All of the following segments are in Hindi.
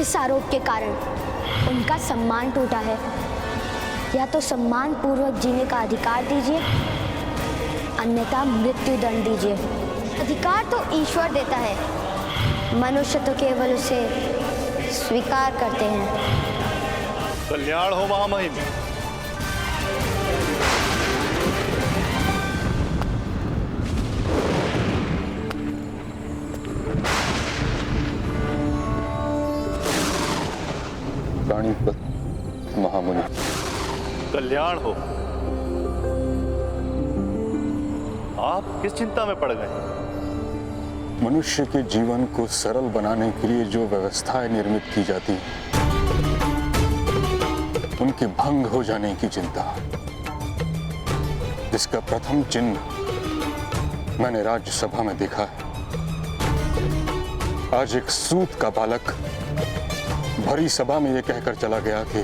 इस आरोप के कारण उनका सम्मान टूटा है। या तो सम्मान पूर्वक जीने का अधिकार दीजिए, अन्यथा मृत्यु दंड दीजिए। अधिकार तो ईश्वर देता है, मनुष्य तो केवल उसे स्वीकार करते हैं। कल्याण हो महामहिम। प्राणीपत महामुनि। कल्याण हो। आप किस चिंता में पड़ गए? मनुष्य के जीवन को सरल बनाने के लिए जो व्यवस्थाएं निर्मित की जाती हैं, उनके भंग हो जाने की चिंता। इसका प्रथम चिन्ह मैंने राज्यसभा में देखा है। आज एक सूत का बालक भरी सभा में यह कहकर चला गया कि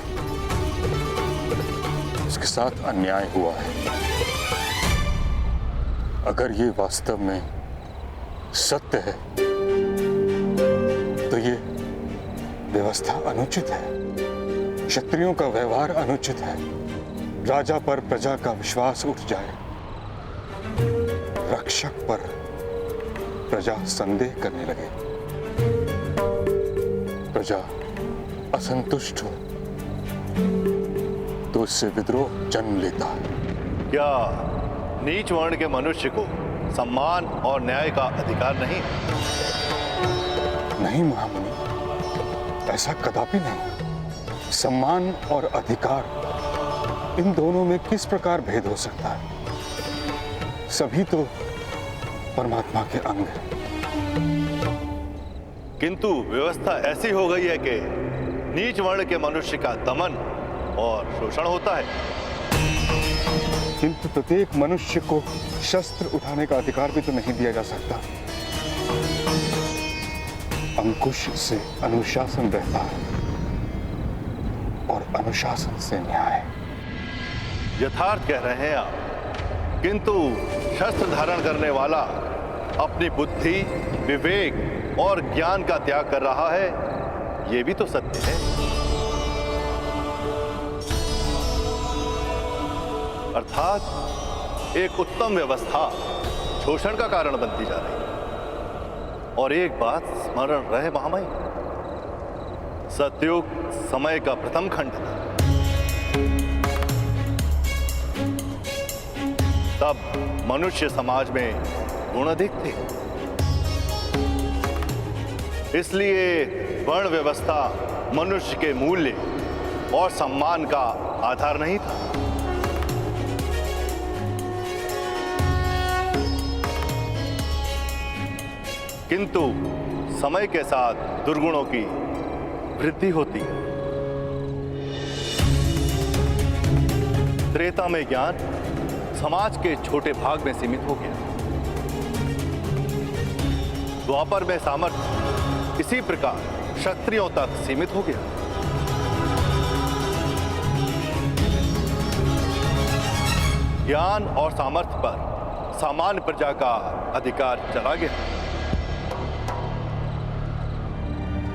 उसके साथ अन्याय हुआ है। अगर ये वास्तव में सत्य है तो ये व्यवस्था अनुचित है, क्षत्रियों का व्यवहार अनुचित है। राजा पर प्रजा का विश्वास उठ जाए, रक्षक पर प्रजा संदेह करने लगे, प्रजा असंतुष्ट हो तो उससे विद्रोह जन्म लेता है। क्या नीच वर्ण के मनुष्य को सम्मान और न्याय का अधिकार नहीं? नहीं महामुनि, ऐसा कदापि नहीं। सम्मान और अधिकार, इन दोनों में किस प्रकार भेद हो सकता है? सभी तो परमात्मा के अंग हैं। किंतु व्यवस्था ऐसी हो गई है कि नीच वर्ण के मनुष्य का दमन और शोषण होता है। किंतु प्रत्येक मनुष्य को शस्त्र उठाने का अधिकार भी तो नहीं दिया जा सकता। अंकुश से अनुशासन रहता है और अनुशासन से न्याय। यथार्थ कह रहे हैं आप, किंतु शस्त्र धारण करने वाला अपनी बुद्धि, विवेक और ज्ञान का त्याग कर रहा है, ये भी तो सत्य है। अर्थात एक उत्तम व्यवस्था शोषण का कारण बनती जा रही है। और एक बात स्मरण रहे महामहिम, सतयुग समय का प्रथम खंड था। तब मनुष्य समाज में गुण अधिक थे, इसलिए वर्ण व्यवस्था मनुष्य के मूल्य और सम्मान का आधार नहीं था। किंतु समय के साथ दुर्गुणों की वृद्धि होती है। त्रेता में ज्ञान समाज के छोटे भाग में सीमित हो गया। द्वापर में सामर्थ्य इसी प्रकार क्षत्रियों तक सीमित हो गया। ज्ञान और सामर्थ्य पर सामान्य प्रजा का अधिकार चला गया।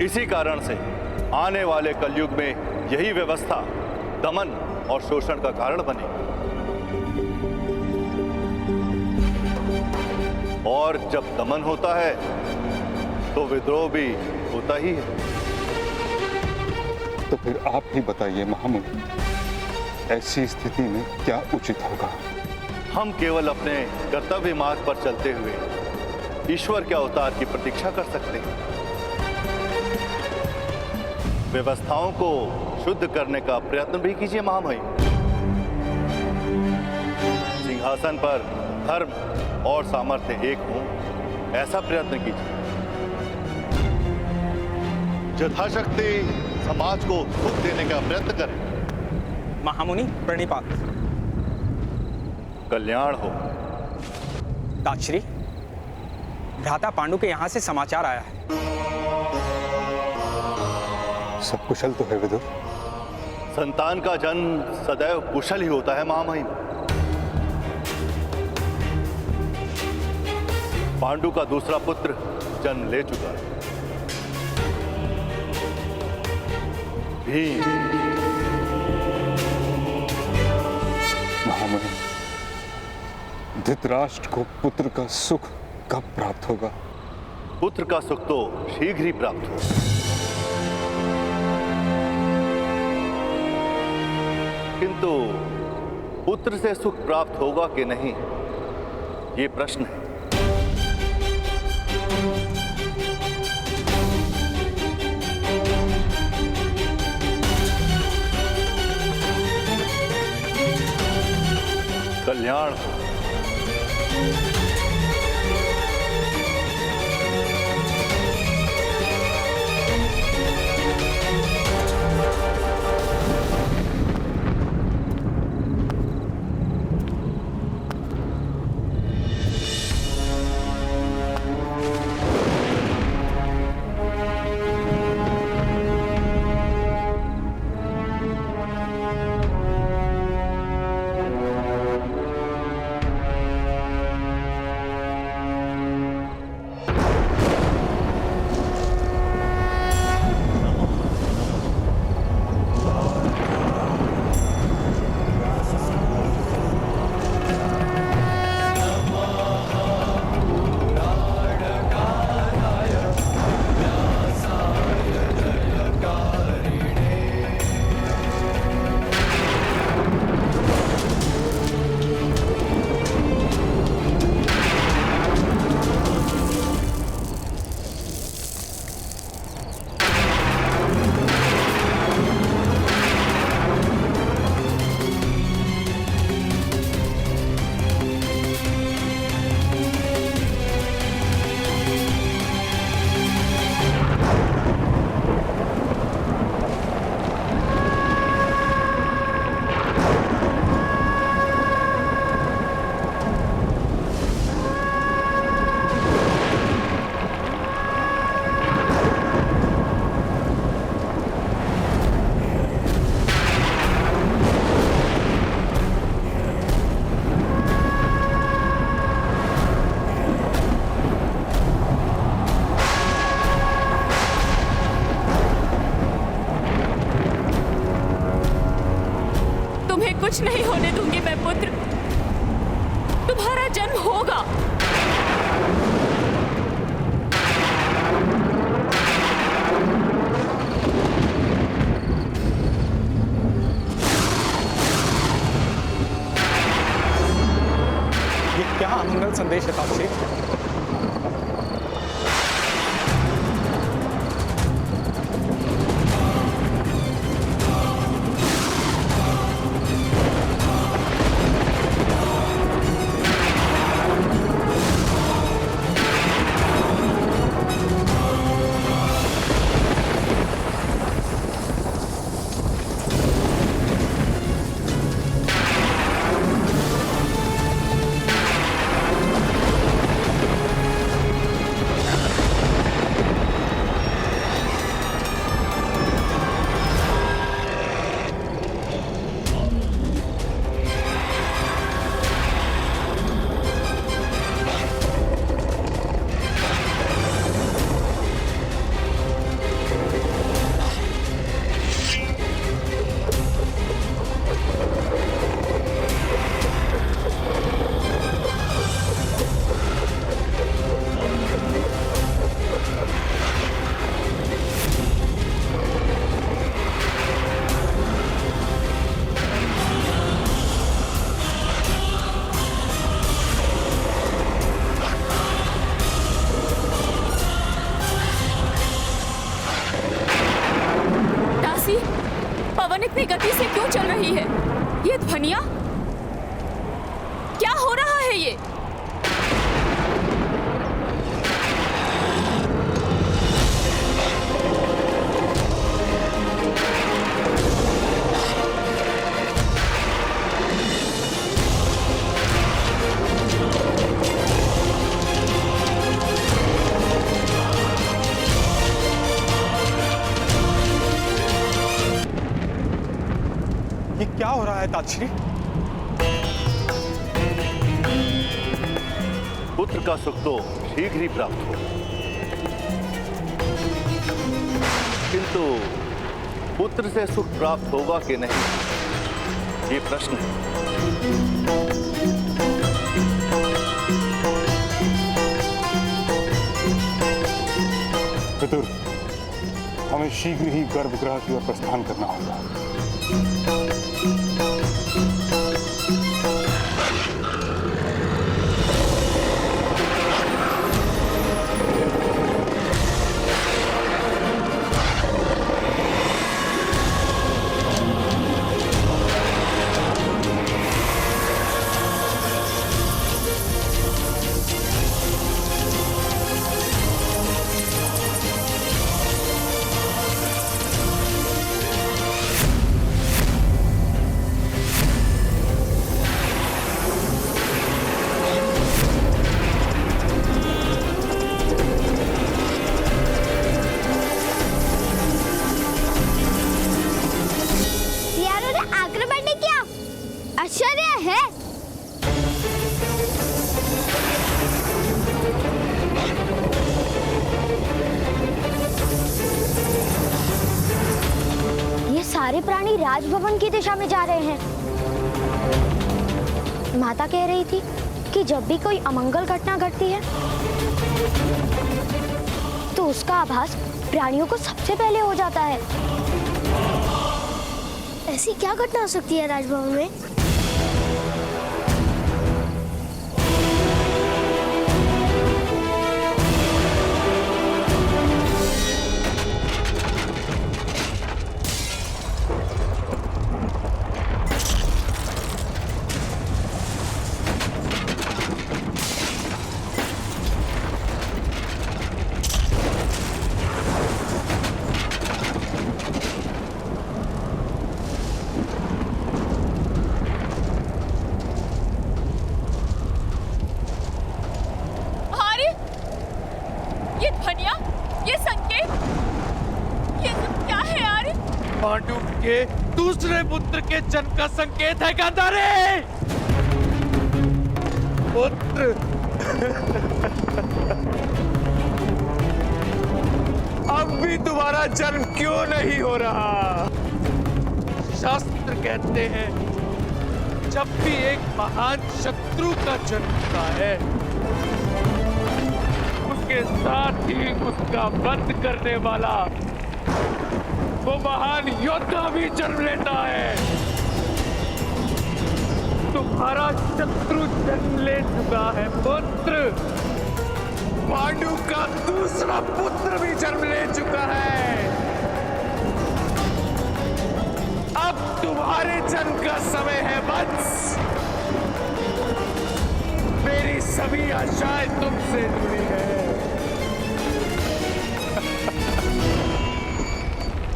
इसी कारण से आने वाले कलयुग में यही व्यवस्था दमन और शोषण का कारण बनी। और जब दमन होता है तो विद्रोह भी होता ही है। तो फिर आप ही बताइए महामुनि, ऐसी स्थिति में क्या उचित होगा? हम केवल अपने कर्तव्य मार्ग पर चलते हुए ईश्वर के अवतार की प्रतीक्षा कर सकते हैं। व्यवस्थाओं को शुद्ध करने का प्रयत्न भी कीजिए महामहिम। सिंहासन पर धर्म और सामर्थ्य एक हो, ऐसा प्रयत्न कीजिए। यथाशक्ति समाज को सुख देने का प्रयत्न करें। महामुनि प्रणिपात। कल्याण हो। ताक्षरी, भ्राता पांडु के यहां से समाचार आया है। सब कुशल तो है विदुर? संतान का जन्म सदैव कुशल ही होता है महामहिम। पांडु का दूसरा पुत्र जन्म ले चुका है। भीम। महामुनि, धृतराष्ट्र को पुत्र का सुख कब प्राप्त होगा? पुत्र का सुख तो शीघ्र ही प्राप्त हो। किंतु पुत्र से सुख प्राप्त होगा कि नहीं, ये प्रश्न है। कल्याण हो। कुछ नहीं होने दूंगी मैं पुत्र। तुम्हारा जन्म होगा। ये क्या अमंगल संदेश है ताक्षी? पवन इतनी गति से क्यों चल रही है? ये ध्वनियां क्या हो रहा है ये? ये क्या हो रहा है ताक्षी? पुत्र का सुख तो शीघ्र ही प्राप्त हो, किंतु पुत्र से सुख प्राप्त होगा कि नहीं, ये प्रश्न है। पितुर, हमें शीघ्र ही गर्भगृह की ओर प्रस्थान करना होगा। आश्चर्य है। ये सारे प्राणी राजभवन की दिशा में जा रहे हैं। माता कह रही थी कि जब भी कोई अमंगल घटना घटती है तो उसका आभास प्राणियों को सबसे पहले हो जाता है। ऐसी क्या घटना हो सकती है राजभवन में? पांडु के दूसरे पुत्र के जन्म का संकेत है गांधारी। पुत्र अब भी तुम्हारा जन्म क्यों नहीं हो रहा? शास्त्र कहते हैं जब भी एक महान शत्रु का जन्म होता है उसके साथ ही उसका वध करने वाला वो महान योद्धा भी जन्म लेता है। तुम्हारा शत्रु जन्म ले चुका है पुत्र। पांडु का दूसरा पुत्र भी जन्म ले चुका है। अब तुम्हारे जन्म का समय है वत्स। मेरी सभी आशाएं तुमसे जुड़ी है।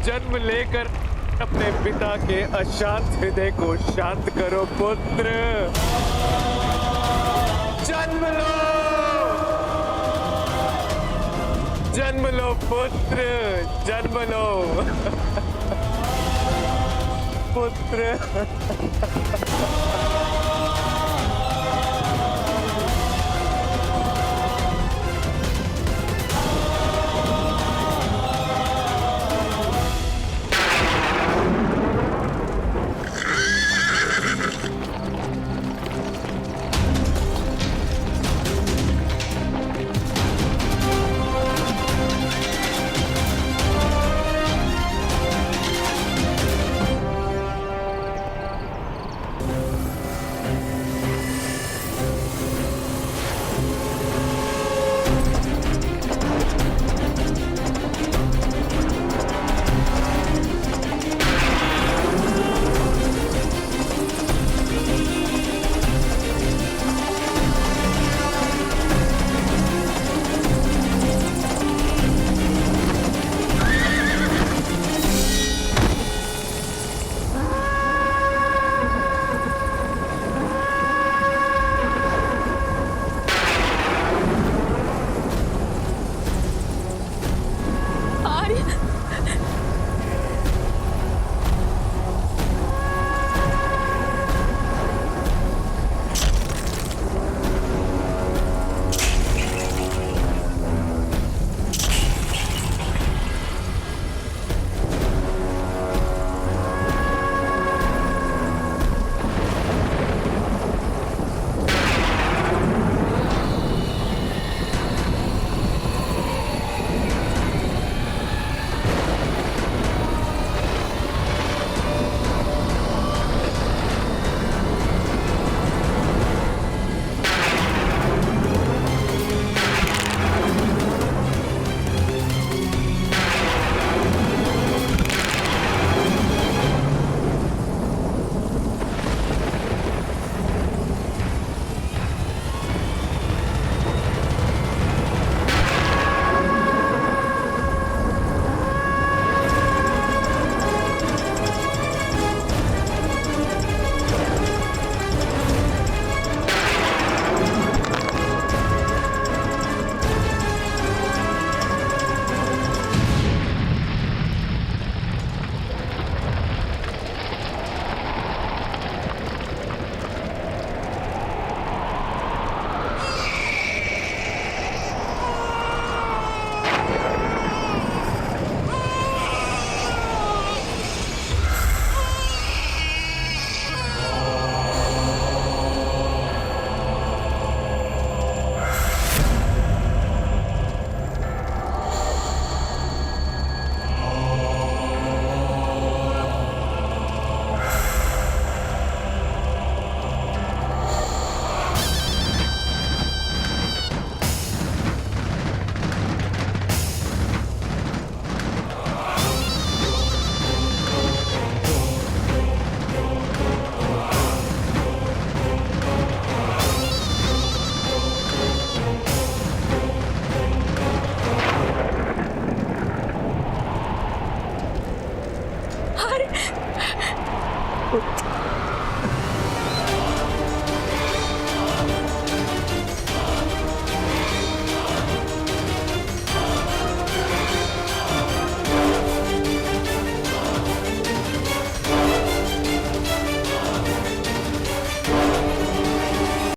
जन्म लेकर अपने पिता के अशांत हृदय को शांत करो पुत्र। जन्म लो, जन्म लो पुत्र, जन्म लो पुत्र। पुत्र।